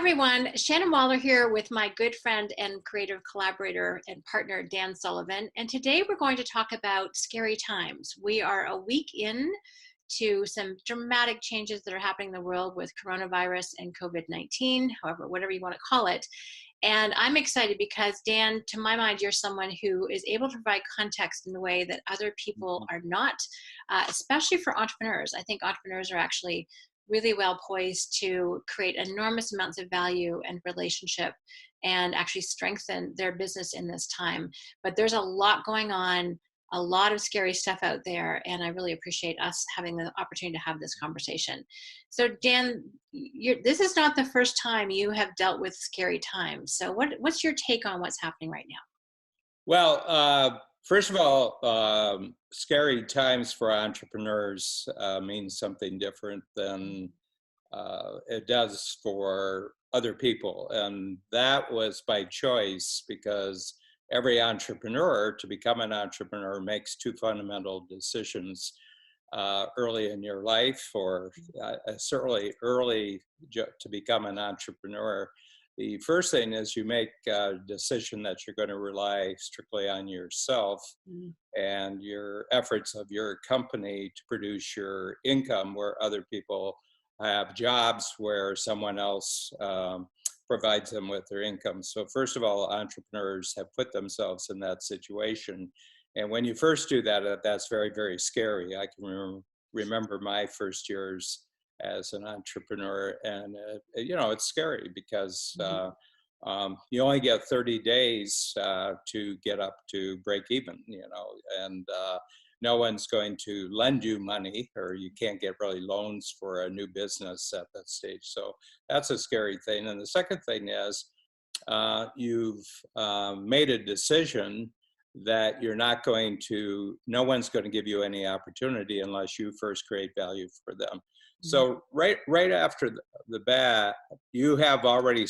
everyone, Shannon Waller here with my good friend and creative collaborator and partner, Dan Sullivan. And today we're going to talk about scary times. We are a week in to some dramatic changes that are happening in the world with coronavirus and COVID-19, however, whatever you want to call it. And I'm excited because, Dan, to my mind, you're someone who is able to provide context in a way that other people are not, especially for entrepreneurs. I think entrepreneurs are actually really well poised to create enormous amounts of value and relationship and actually strengthen their business in this time. But there's a lot going on, a lot of scary stuff out there, and I really appreciate us having the opportunity to have this conversation. So Dan, this is not the first time you have dealt with scary times. So what's your take on what's happening right now? Well, first of all, scary times for entrepreneurs means something different than it does for other people. And that was by choice because every entrepreneur, to become an entrepreneur, makes two fundamental decisions early in your life, or certainly early to become an entrepreneur. The first thing is you make a decision that you're going to rely strictly on yourself and your efforts of your company to produce your income, where other people have jobs where someone else provides them with their income. So first of all, entrepreneurs have put themselves in that situation. And when you first do that, that's very, very scary. I can remember my first years as an entrepreneur, and it's scary because you only get 30 days to get up to break even, and no one's going to lend you money, or you can't get really loans for a new business at that stage. So that's a scary thing. And the second thing is you've made a decision that no one's going to give you any opportunity unless you first create value for them. So right after the bat, you have already,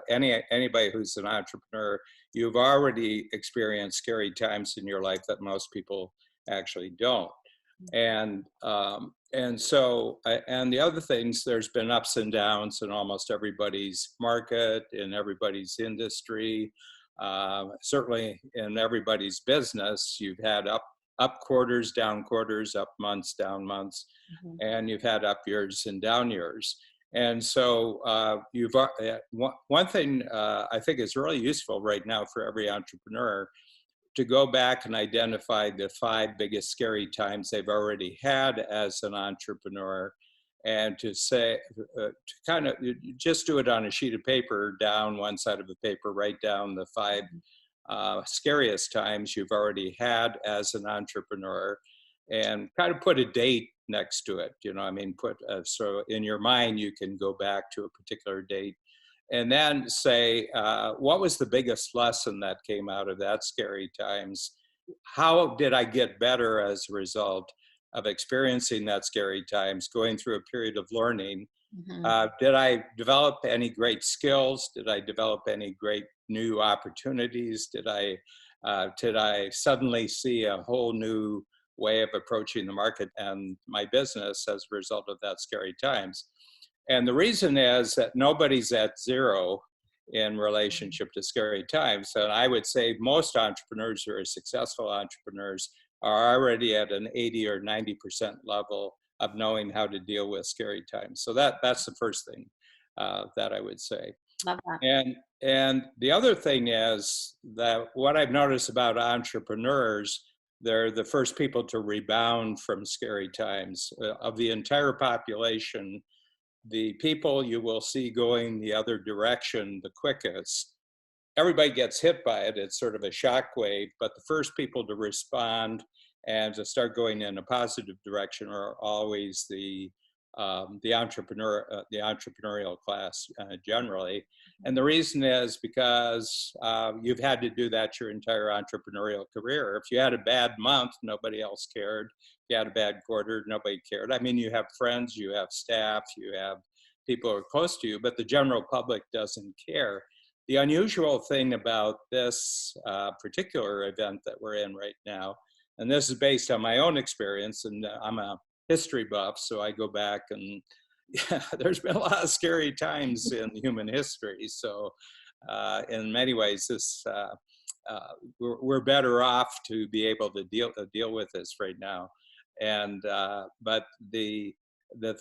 anybody who's an entrepreneur, you've already experienced scary times in your life that most people actually don't. And so the other things, there's been ups and downs in almost everybody's market, in everybody's industry, certainly in everybody's business. You've had up quarters, down quarters, up months, down months, and you've had up years and down years. And so one thing I think is really useful right now for every entrepreneur to go back and identify the 5 biggest scary times they've already had as an entrepreneur, and to say, to kind of just do it on a sheet of paper, down one side of the paper, write down the 5 scariest times you've already had as an entrepreneur, and kind of put a date next to it. So in your mind, you can go back to a particular date and then say, what was the biggest lesson that came out of that scary times? How did I get better as a result of experiencing that scary times, going through a period of learning? Did I develop any great skills? Did I develop any great new opportunities? Did I suddenly see a whole new way of approaching the market and my business as a result of that scary times? And the reason is that nobody's at zero in relationship to scary times. And I would say most entrepreneurs who are successful entrepreneurs are already at an 80 or 90% level of knowing how to deal with scary times. So that's the first thing that I would say. Love that. And the other thing is that what I've noticed about entrepreneurs, they're the first people to rebound from scary times. Of the entire population, the people you will see going the other direction the quickest, everybody gets hit by it. It's sort of a shock wave, but the first people to respond and to start going in a positive direction are always the entrepreneurial class generally. And the reason is because you've had to do that your entire entrepreneurial career. If you had a bad month, nobody else cared. If you had a bad quarter, nobody cared. I mean, you have friends, you have staff, you have people who are close to you, but the general public doesn't care. The unusual thing about this particular event that we're in right now, and this is based on my own experience, and I'm a history buff, so I go back and yeah, there's been a lot of scary times in human history. So, in many ways, we're better off to be able to deal with this right now. And but the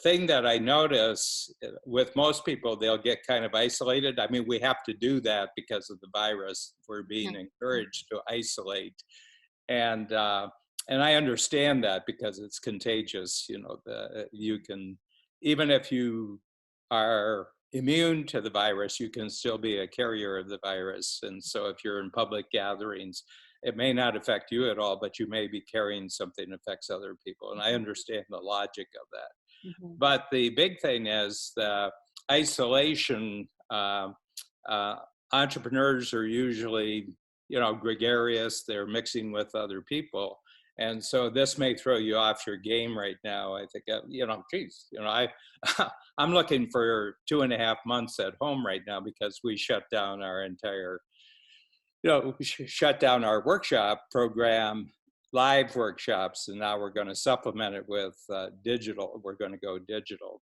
thing that I notice with most people, they'll get kind of isolated. I mean, we have to do that because of the virus. We're being encouraged to isolate, and and I understand that because it's contagious. You know, you can, even if you are immune to the virus, you can still be a carrier of the virus. And so if you're in public gatherings, it may not affect you at all, but you may be carrying something that affects other people. And I understand the logic of that. Mm-hmm. But the big thing is the isolation. Uh, Entrepreneurs are usually, you know, gregarious. They're mixing with other people. And so this may throw you off your game right now. I think, you know, geez, you know, I'm looking for 2.5 months at home right now because we shut down our entire, you know, shut down our workshop program, live workshops, and now we're going to supplement it with digital. We're going to go digital.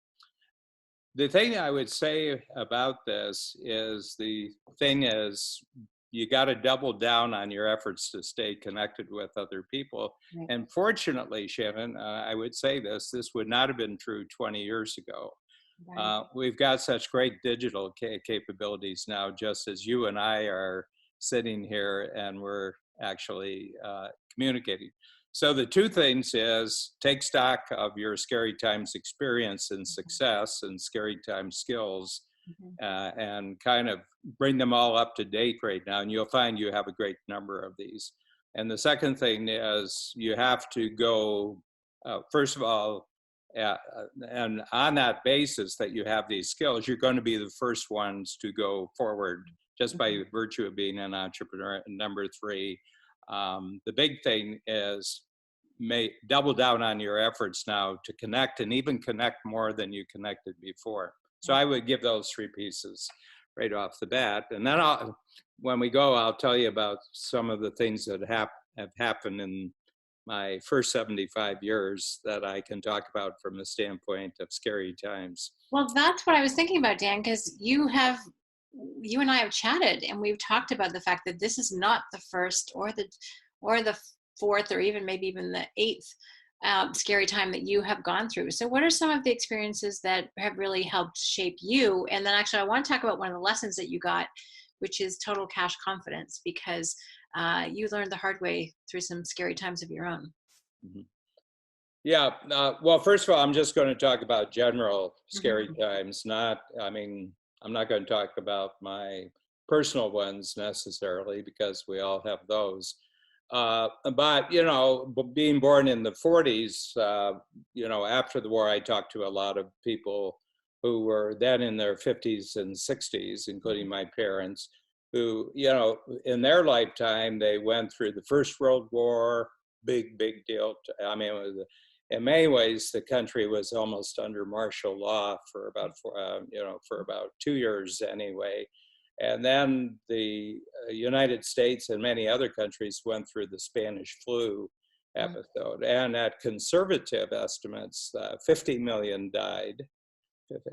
The thing I would say about this is you got to double down on your efforts to stay connected with other people. Right. And fortunately, Shannon, I would say this would not have been true 20 years ago. Right. We've got such great digital capabilities now, just as you and I are sitting here and we're actually communicating. So the two things is take stock of your scary times experience and success and scary times skills, and kind of bring them all up to date right now. And you'll find you have a great number of these. And the second thing is you have to go, first of all, and on that basis that you have these skills, you're going to be the first ones to go forward just by virtue of being an entrepreneur. And number three, the big thing is double down on your efforts now to connect, and even connect more than you connected before. So I would give those three pieces right off the bat. And then when we go, I'll tell you about some of the things that have happened in my first 75 years that I can talk about from the standpoint of scary times. Well, that's what I was thinking about, Dan, because you and I have chatted and we've talked about the fact that this is not the first or the fourth or even maybe even the eighth scary time that you have gone through. So what are some of the experiences that have really helped shape you? And then actually I want to talk about one of the lessons that you got, which is total cash confidence, because you learned the hard way through some scary times of your own. Mm-hmm. Yeah, well, first of all, I'm just going to talk about general scary times. I mean, I'm not going to talk about my personal ones necessarily because we all have those. But, you know, being born in the 40s, you know, after the war, I talked to a lot of people who were then in their 50s and 60s, including my parents, who, you know, in their lifetime, they went through the First World War, big deal. I mean, in many ways, the country was almost under martial law for about, you know, for about 2 years anyway. And then the United States and many other countries went through the Spanish flu episode. And at conservative estimates, 50 million died.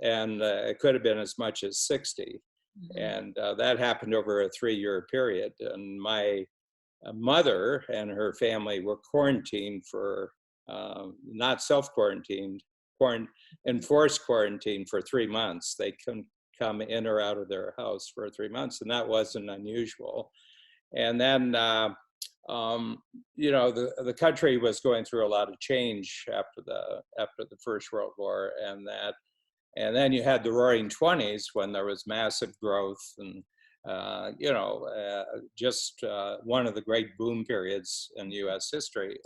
And it could have been as much as 60. And that happened over a 3-year period. And my mother and her family were quarantined for, not self-quarantined, enforced quarantine for 3 months. They couldn't come in or out of their house for 3 months, and that wasn't unusual. And then, you know, the country was going through a lot of change after the First World War, and then you had the Roaring '20s when there was massive growth and you know, just one of the great boom periods in U.S. history,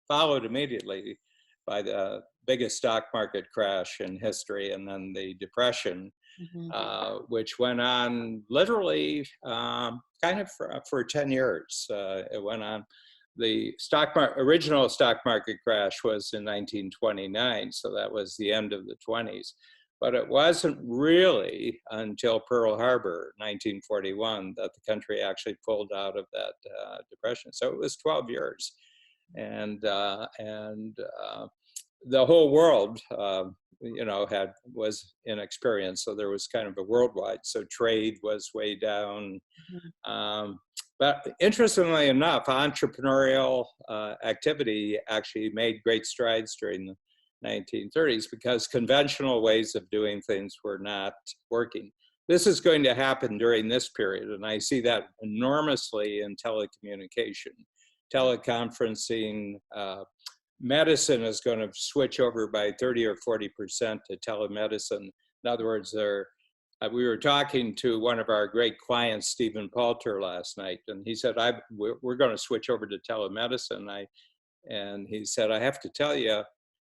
followed immediately by the biggest stock market crash in history, and then the Depression, which went on literally kind of for 10 years. It went on. The original stock market crash was in 1929, so that was the end of the 20s. But it wasn't really until Pearl Harbor, 1941, that the country actually pulled out of that depression. So it was 12 years. And the whole world was inexperienced. So there was kind of a worldwide. So trade was way down. Mhm. But interestingly enough, entrepreneurial activity actually made great strides during the 1930s because conventional ways of doing things were not working. This is going to happen during this period, and I see that enormously in telecommunication, teleconferencing. Medicine is going to switch over by 30 or 40% to telemedicine. In other words, we were talking to one of our great clients, Stephen Palter, last night, and he said, we're going to switch over to telemedicine. And he said, I have to tell you,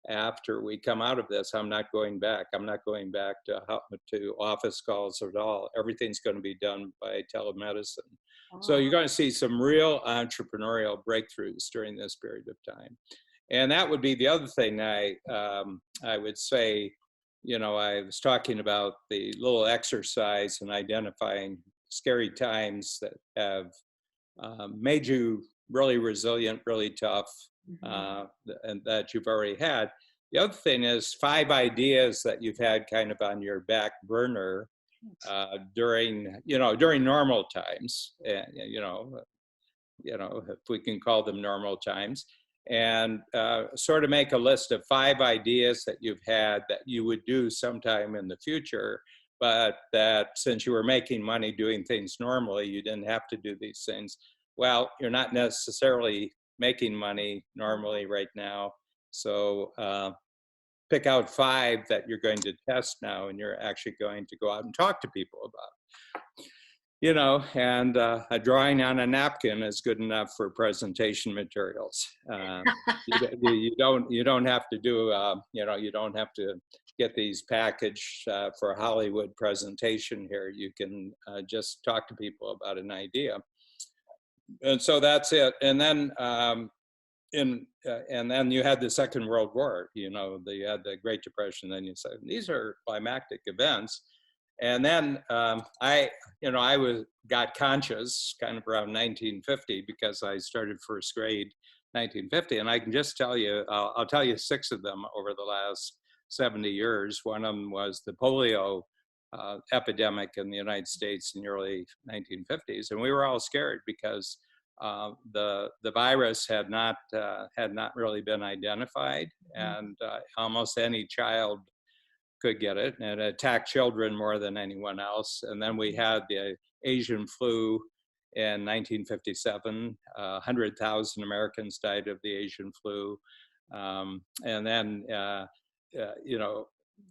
after we come out of this, I'm not going back. I'm not going back to office calls at all. Everything's going to be done by telemedicine. So Oh, you're going to see some real entrepreneurial breakthroughs during this period of time. And that would be the other thing I would say. I was talking about the little exercise in identifying scary times that have made you really resilient, really tough, mhm. and that you've already had. The other thing is 5 ideas that you've had kind of on your back burner during normal times, if we can call them normal times, and sort of make a list of 5 ideas that you've had that you would do sometime in the future, but that since you were making money doing things normally, you didn't have to do these things. Well, you're not necessarily making money normally right now. So pick out 5 that you're going to test now and you're actually going to go out and talk to people about. And a drawing on a napkin is good enough for presentation materials. You don't have to do, you don't have to get these packaged for a Hollywood presentation here. You can just talk to people about an idea. And so that's it. And then and then you had the Second World War. You had the Great Depression. Then you said these are climactic events. And then I got conscious kind of around 1950 because I started first grade 1950, and I can just tell you, I'll tell you 6 of them over the last 70 years. One of them was the polio epidemic in the United States in the early 1950s, and we were all scared because the virus had not really been identified, and almost any child could get it, and it attacked children more than anyone else. And then we had the Asian flu in 1957. 100,000 Americans died of the Asian flu. And then,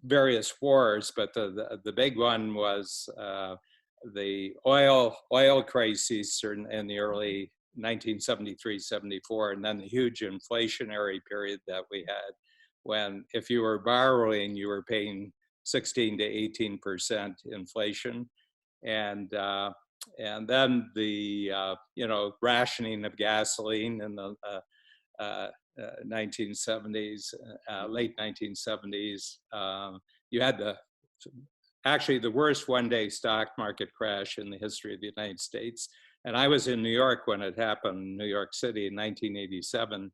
various wars, but the big one was the oil crisis in the early 1973-74, and then the huge inflationary period that we had, when if you were borrowing, you were paying 16 to 18% inflation, and then the rationing of gasoline in the 1970s, late 1970s. You had actually the worst one-day stock market crash in the history of the United States. And I was in New York when it happened, New York City in 1987.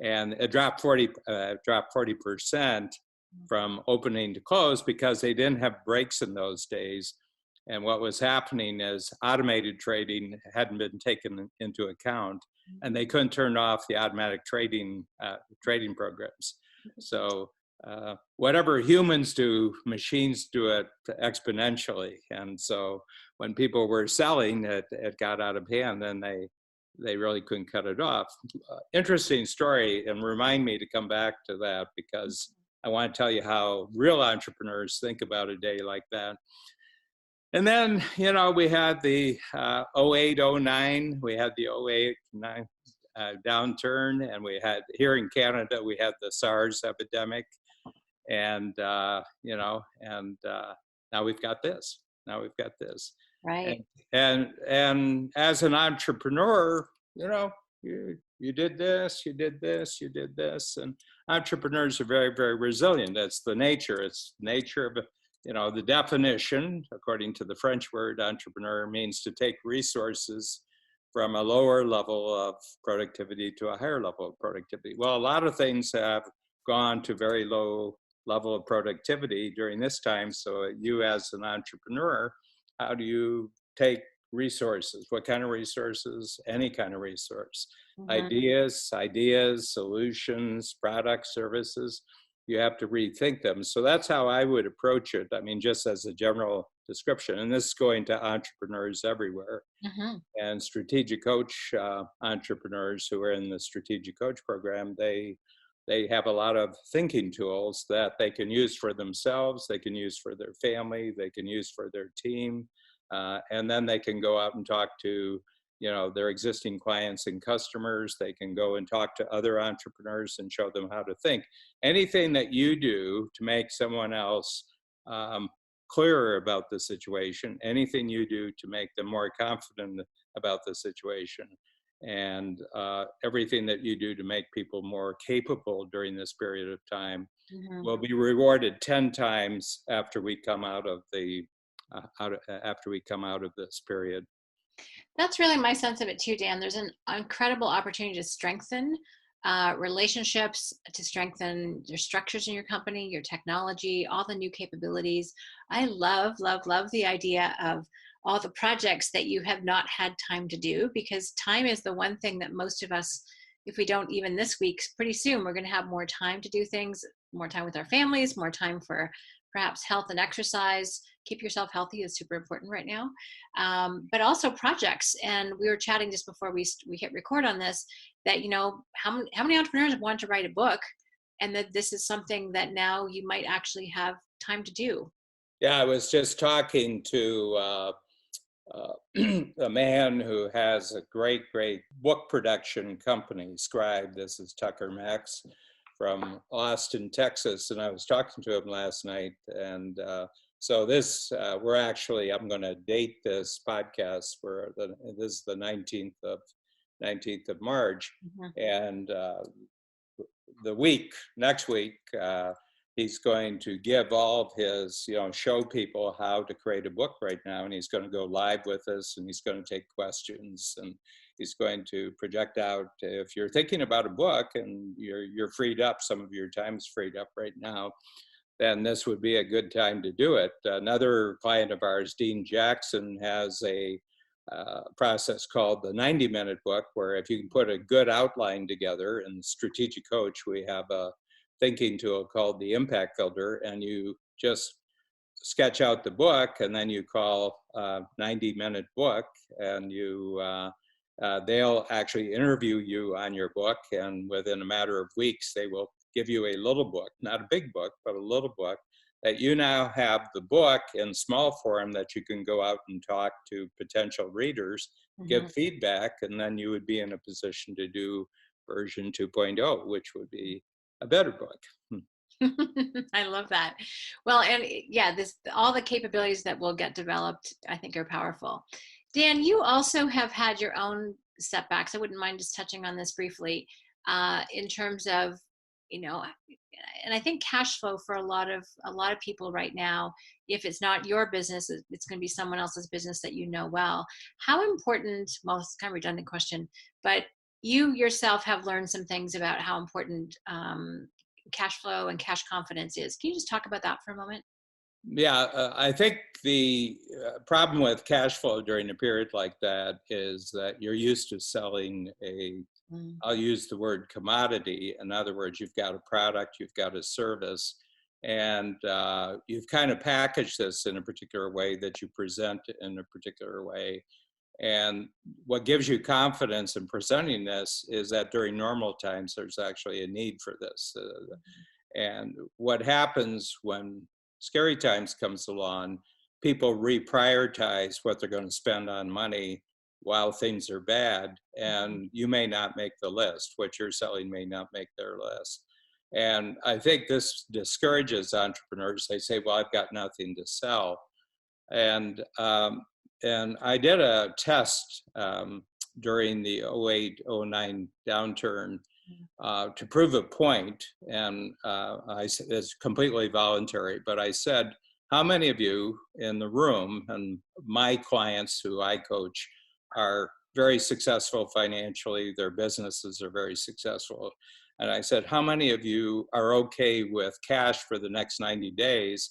And it dropped 40% from opening to close because they didn't have breaks in those days. And what was happening is automated trading hadn't been taken into account, and they couldn't turn off the automatic trading programs. So whatever humans do, machines do it exponentially. And so when people were selling, it got out of hand, and they really couldn't cut it off. Interesting story, and remind me to come back to that, because I want to tell you how real entrepreneurs think about a day like that. And then, we had the 08, 09, we had the 08, 09 downturn, and we had, here in Canada, we had the SARS epidemic. And, now we've got this. Right. And as an entrepreneur, you did this, you did this, you did this. And entrepreneurs are very, very resilient. That's the nature. It's the nature of, the definition, according to the French word entrepreneur, means to take resources from a lower level of productivity to a higher level of productivity. Well, a lot of things have gone to very low level of productivity during this time. So you as an entrepreneur, how do you take resources? What kind of resources? Any kind of resource. Mhm. Ideas, solutions, products, services. You have to rethink them. So that's how I would approach it. I mean, just as a general description, and this is going to entrepreneurs everywhere Mhm. and strategic coach entrepreneurs who are in the strategic coach program. They have a lot of thinking tools that they can use for themselves, they can use for their family, they can use for their team, and then they can go out and talk to their existing clients and customers. They can go and talk to other entrepreneurs and show them how to think. Anything that you do to make someone else um, clearer about the situation, anything you do to make them more confident about the situation, and everything that you do to make people more capable during this period of time Mhm. will be rewarded 10 times after we come out of the after we come out of this period. That's really my sense of it too, Dan. There's an incredible opportunity to strengthen relationships, to strengthen your structures in your company, your technology, all the new capabilities. I love, love, love the idea of all the projects that you have not had time to do, because time is the one thing that most of us, if we don't even this week, pretty soon we're going to have more time to do things, more time with our families, more time for perhaps health and exercise. Keep yourself healthy is super important right now, but also projects. And we were chatting just before we hit record on this, that how many entrepreneurs want to write a book, and that this is something that now you might actually have time to do. Yeah, I was just talking to a man who has a great book production company, Scribe. This is Tucker Max from Austin, Texas. And I was talking to him last night. And so we're actually, I'm going to date this podcast this is the 19th of March. Mhm. And next week, he's going to give all of his, show people how to create a book right now. And he's going to go live with us, and he's going to take questions, and he's going to project out. If you're thinking about a book and you're freed up, some of your time's freed up right now, then this would be a good time to do it. Another client of ours, Dean Jackson, has a process called the 90-minute book, where if you can put a good outline together, in Strategic Coach, we have a thinking tool called the Impact Filter, and you just sketch out the book, and then you call 90-minute book, and they'll actually interview you on your book, and within a matter of weeks, they will give you a little book, not a big book, but a little book, that you now have the book in small form that you can go out and talk to potential readers, give Mhm. feedback, and then you would be in a position to do version 2.0, which would be a better book. I love that. Well, and yeah, this all the capabilities that will get developed, I think, are powerful. Dan, you also have had your own setbacks. I wouldn't mind just touching on this briefly, in terms of, you know, and I think cash flow for a lot of people right now, if it's not your business, it's going to be someone else's business that you know well. How important? Well, it's kind of a redundant question, but you yourself have learned some things about how important cash flow and cash confidence is. Can you just talk about that for a moment? Yeah, I think the problem with cash flow during a period like that is that you're used to selling Mm. I'll use the word commodity. In other words, you've got a product, you've got a service, and you've kind of packaged this in a particular way that you present in a particular way. And what gives you confidence in presenting this is that during normal times, there's actually a need for this. And what happens when scary times comes along, people reprioritize what they're going to spend on money while things are bad, and you may not make the list. What you're selling may not make their list. And I think this discourages entrepreneurs. They say, well, I've got nothing to sell. And I did a test during the '08, '09 downturn to prove a point, and it's completely voluntary, but I said, how many of you in the room, and my clients who I coach are very successful financially, their businesses are very successful. And I said, how many of you are okay with cash for the next 90 days,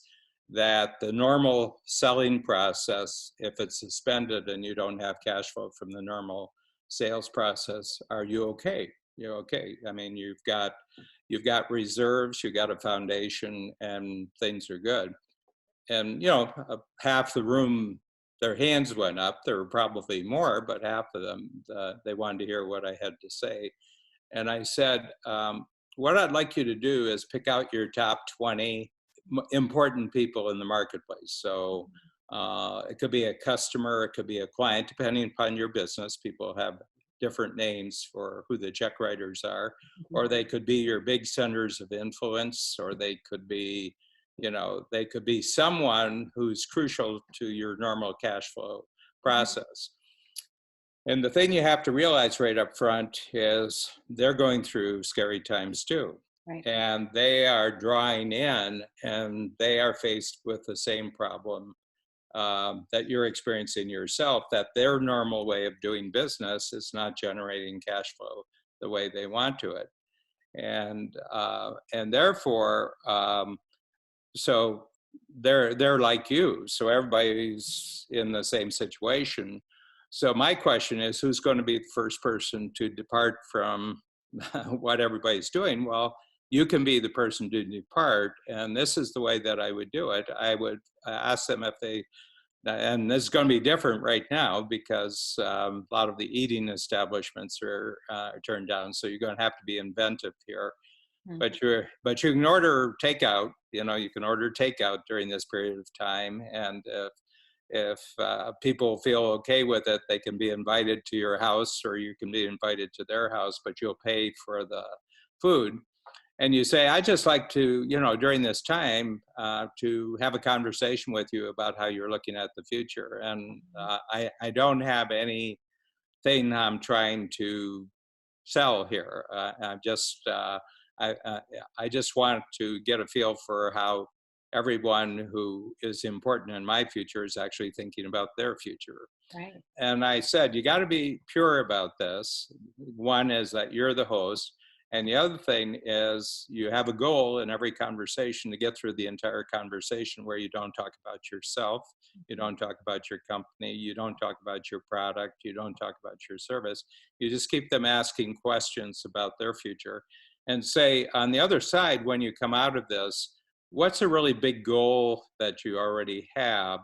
that the normal selling process, if it's suspended and you don't have cash flow from the normal sales process, are you okay? You're okay. I mean, you've got reserves, you've got a foundation, and things are good. And half the room, their hands went up. There were probably more, but half of them, they wanted to hear what I had to say. And I said, what I'd like you to do is pick out your top 20 important people in the marketplace. So it could be a customer, it could be a client, depending upon your business. People have different names for who the check writers are, or they could be your big centers of influence, or they could be, someone who's crucial to your normal cash flow process. And the thing you have to realize right up front is they're going through scary times too. Right. And they are drawing in, and they are faced with the same problem that you're experiencing yourself, that their normal way of doing business is not generating cash flow the way they want to it. And therefore, so they're like you. So everybody's in the same situation. So my question is, who's going to be the first person to depart from what everybody's doing? Well, you can be the person to depart. And this is the way that I would do it. I would ask them if they, and this is going to be different right now because a lot of the eating establishments are turned down. So you're going to have to be inventive here. But you can order takeout. You can order takeout during this period of time, and if people feel okay with it, they can be invited to your house, or you can be invited to their house, but you'll pay for the food. And you say, I just like to, during this time, to have a conversation with you about how you're looking at the future. And I don't have anything I'm trying to sell here. I just want to get a feel for how everyone who is important in my future is actually thinking about their future. Right. And I said, you got to be pure about this. One is that you're the host. And the other thing is you have a goal in every conversation to get through the entire conversation where you don't talk about yourself, you don't talk about your company, you don't talk about your product, you don't talk about your service. You just keep them asking questions about their future. And say, on the other side, when you come out of this, what's a really big goal that you already have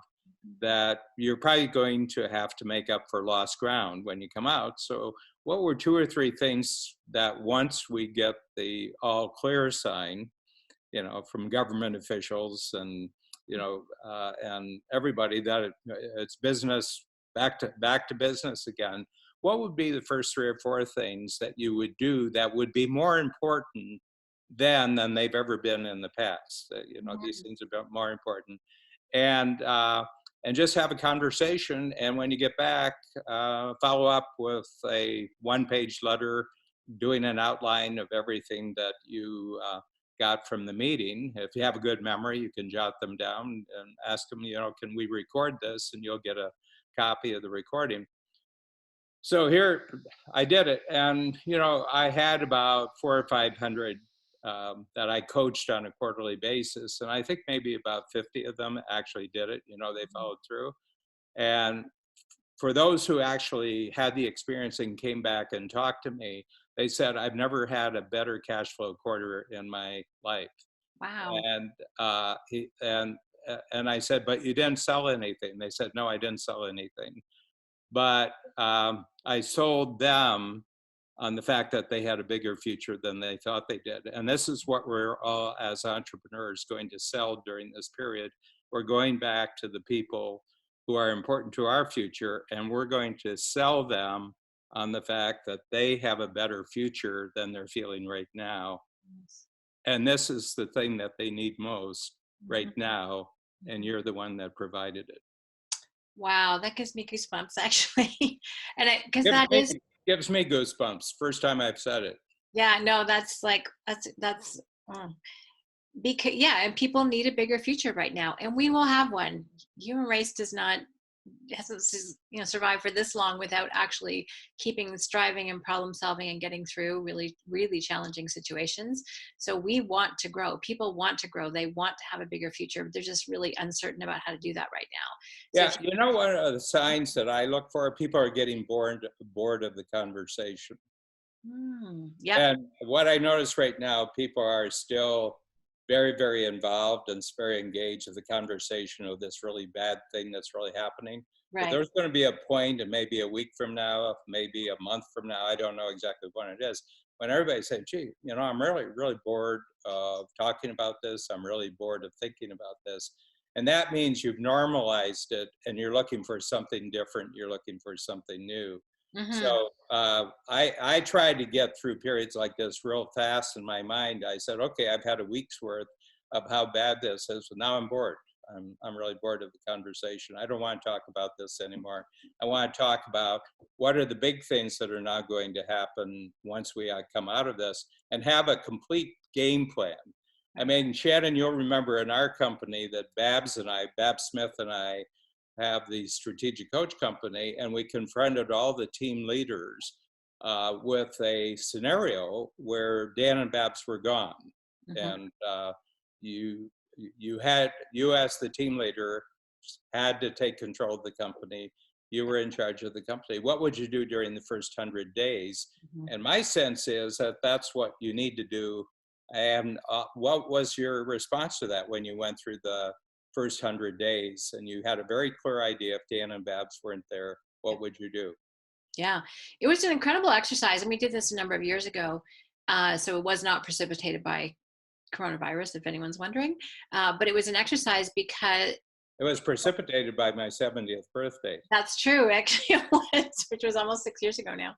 that you're probably going to have to make up for lost ground when you come out? So what were 2 or 3 things that once we get the all clear sign, from government officials and, and everybody that it's business, back to business again, what would be the first 3 or 4 things that you would do that would be more important than they've ever been in the past? These things are more important. And just have a conversation. And when you get back, follow up with a 1-page letter, doing an outline of everything that you got from the meeting. If you have a good memory, you can jot them down and ask them, can we record this? And you'll get a copy of the recording. So here I did it, and I had about 400 or 500 that I coached on a quarterly basis, and I think maybe about 50 of them actually did it. They followed through. And for those who actually had the experience and came back and talked to me, they said, I've never had a better cash flow quarter in my life. Wow. And I said, but you didn't sell anything. They said, no, I didn't sell anything. But I sold them on the fact that they had a bigger future than they thought they did. And this is what we're all, as entrepreneurs, going to sell during this period. We're going back to the people who are important to our future, and we're going to sell them on the fact that they have a better future than they're feeling right now. Yes. And this is the thing that they need most right now, and you're the one that provided it. Wow, that gives me goosebumps actually. And because that is gives me goosebumps. First time I've said it. Yeah, no, that's because and people need a bigger future right now, and we will have one. Human race does not hasn't survived for this long without actually keeping striving and problem solving and getting through really really challenging situations. So we want to grow. People want to grow. They want to have a bigger future, but they're just really uncertain about how to do that right now. So Yeah, if you know, one of the signs that I look for, people are getting bored of the conversation. yep. And what I notice right now, people are still very, very involved and very engaged in the conversation of this really bad thing that's really happening. But Right. there's going to be a point, and maybe a week from now, maybe a month from now, I don't know exactly when it is, when everybody says, gee, you know, I'm really, really bored of talking about this. I'm really bored of thinking about this. And that means you've normalized it and you're looking for something different. You're looking for something new. Hmm. So I tried to get through periods like this real fast in my mind. I said, okay, I've had a week's worth of how bad this is, but now I'm bored. I'm really bored of the conversation. I don't want to talk about this anymore. I want to talk about what are the big things that are now going to happen once we come out of this, and have a complete game plan. I Right. mean, Shannon, you'll remember in our company that Babs Smith and I have the strategic coach company, and we confronted all the team leaders with a scenario where Dan and Babs were gone, Hmm. and you you as the team leader had to take control of the company. You were in charge of the company. What would you do during the first 100 days? Hmm. And my sense is that that's what you need to do. And what was your response to that when you went through the first 100 days and you had a very clear idea if Dan and Babs weren't there, what would you do? Yeah, it was an incredible exercise, and we did this a number of years ago. So it was not precipitated by coronavirus, if anyone's wondering. But it was an exercise because It was precipitated by my 70th birthday. that's true, actually, it was, which was almost 6 years ago now.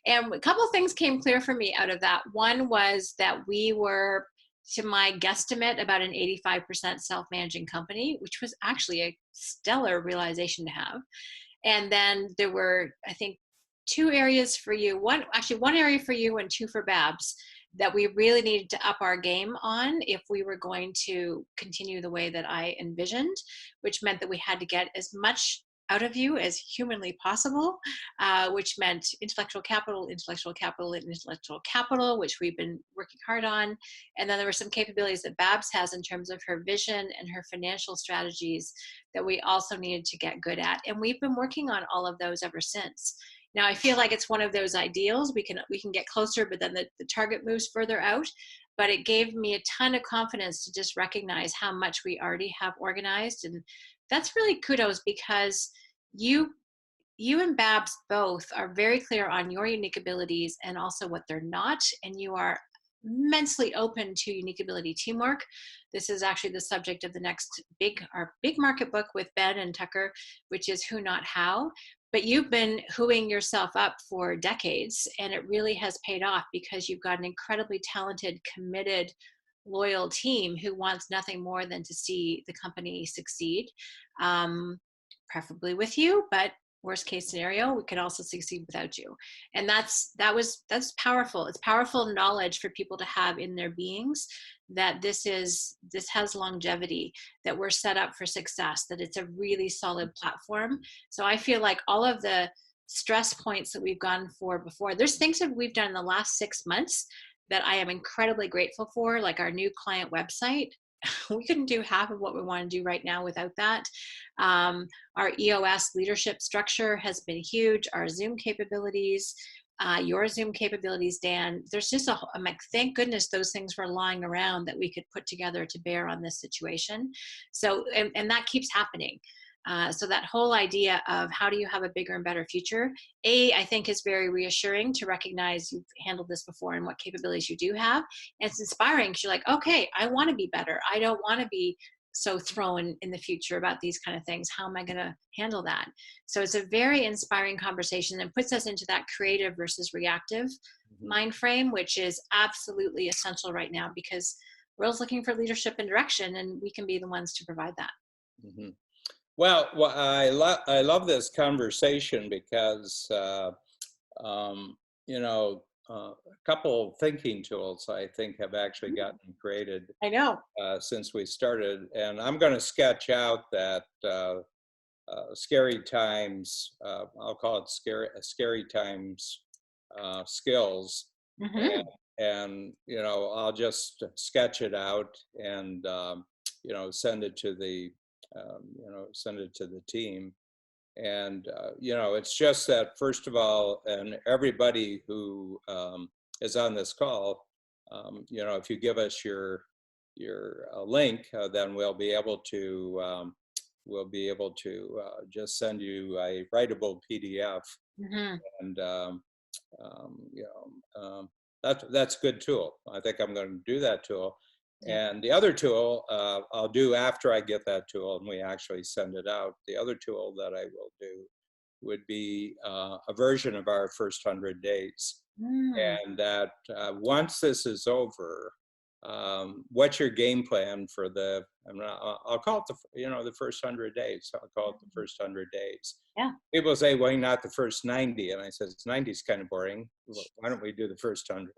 And a couple of things came clear for me out of that. One was that we were, to my guesstimate, about an 85% self managing company, which was actually a stellar realization to have. And then there were, I think, two areas for you. One area for you and two for Babs that we really needed to up our game on if we were going to continue the way that I envisioned, which meant that we had to get as much out of you as humanly possible, which meant intellectual capital, intellectual capital, and intellectual capital, which we've been working hard on. And then there were some capabilities that Babs has in terms of her vision and her financial strategies that we also needed to get good at. And we've been working on all of those ever since. Now I feel like it's one of those ideals. We can get closer, but then the target moves further out. But it gave me a ton of confidence to just recognize how much we already have organized. And that's really kudos because you you and Babs both are very clear on your unique abilities and also what they're not. And you are immensely open to unique ability teamwork. This is actually the subject of the next our big market book with Ben and Tucker, which is Who Not How. But you've been whoing yourself up for decades, and it really has paid off because you've got an incredibly talented, committed, loyal team who wants nothing more than to see the company succeed, um, preferably with you, but worst case scenario, we could also succeed without you. And that's powerful. It's powerful knowledge for people to have in their beings that this has longevity, that we're set up for success, that it's a really solid platform. So I feel like all of the stress points that we've gone for before, there's things that we've done in the last 6 months that I am incredibly grateful for, like our new client website. We couldn't do half of what we want to do right now without that. Our EOS leadership structure has been huge. Our Zoom capabilities, your Zoom capabilities, Dan. There's just I'm like, thank goodness those things were lying around that we could put together to bear on this situation. So, and that keeps happening. So that whole idea of how do you have a bigger and better future, I think is very reassuring to recognize you've handled this before and what capabilities you do have. And it's inspiring because you're like, okay, I want to be better. I don't want to be so thrown in the future about these kind of things. How am I going to handle that? So it's a very inspiring conversation and puts us into that creative versus reactive Mhm. mind frame, which is absolutely essential right now because we're always looking for leadership and direction, and we can be the ones to provide that. Mhm. Well, I love this conversation because you know, a couple thinking tools I think have actually gotten created I know. since we started, and I'm going to sketch out that scary times. I'll call it scary times skills, and Hmm. I'll just sketch it out and send it to the team. And it's just that, first of all, and everybody who is on this call, if you give us your link, then we'll be able to just send you a writable PDF. Hmm. And um, you know, that's a good tool. I think I'm going to do that tool. Yeah. And the other tool I'll do after I get that tool and we actually send it out. The other tool that I will do would be a version of our first 100 days. Mm. And that once this is over, what's your game plan for I'll call it the first 100 days. I'll call it the first 100 days. Yeah. People say, well, not the first 90. And I said, 90 is kind of boring. Well, why don't we do the first 100?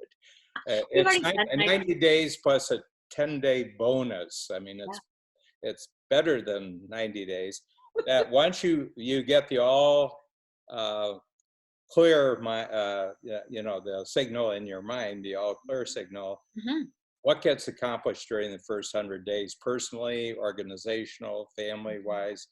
We've It's already said 90 days plus a 10-day bonus. I mean, yeah. it's better than 90 days. That once you get the all clear the signal in your mind, the all clear signal, Hmm. what gets accomplished during the first 100 days, personally, organizational, family wise.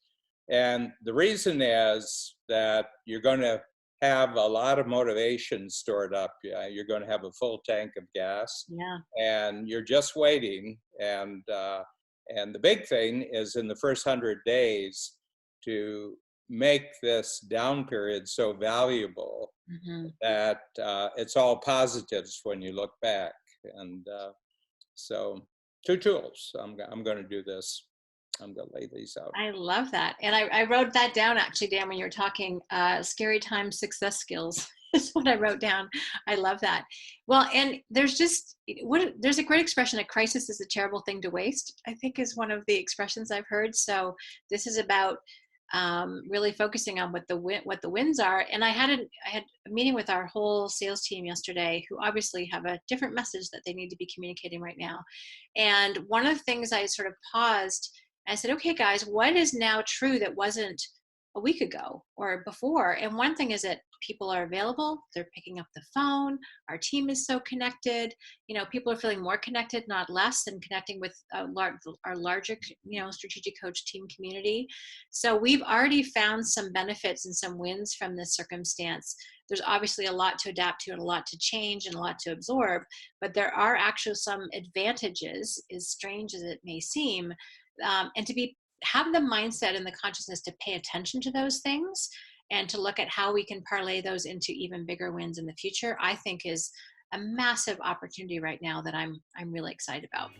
And the reason is that you're going to have a lot of motivation stored up. You're going to have a full tank of gas, Yeah. and you're just waiting. And the big thing is in the first 100 days to make this down period so valuable Hmm. that it's all positives when you look back. And so, two tools. I'm going to do this. I'm going to lay these out. I love that. And I wrote that down actually, Dan, when you were talking. Scary time success skills is what I wrote down. I love that. Well, and there's a great expression, a crisis is a terrible thing to waste, I think is one of the expressions I've heard. So this is about really focusing on what the wins are. And I had a meeting with our whole sales team yesterday, who obviously have a different message that they need to be communicating right now. And one of the things I sort of paused, I said, okay, guys, what is now true that wasn't a week ago or before? And one thing is that people are available, they're picking up the phone, our team is so connected, people are feeling more connected, not less, and connecting with our larger, strategic coach team community. So we've already found some benefits and some wins from this circumstance. There's obviously a lot to adapt to and a lot to change and a lot to absorb, but there are actually some advantages, as strange as it may seem, and have the mindset and the consciousness to pay attention to those things and to look at how we can parlay those into even bigger wins in the future, I think is a massive opportunity right now that I'm really excited about.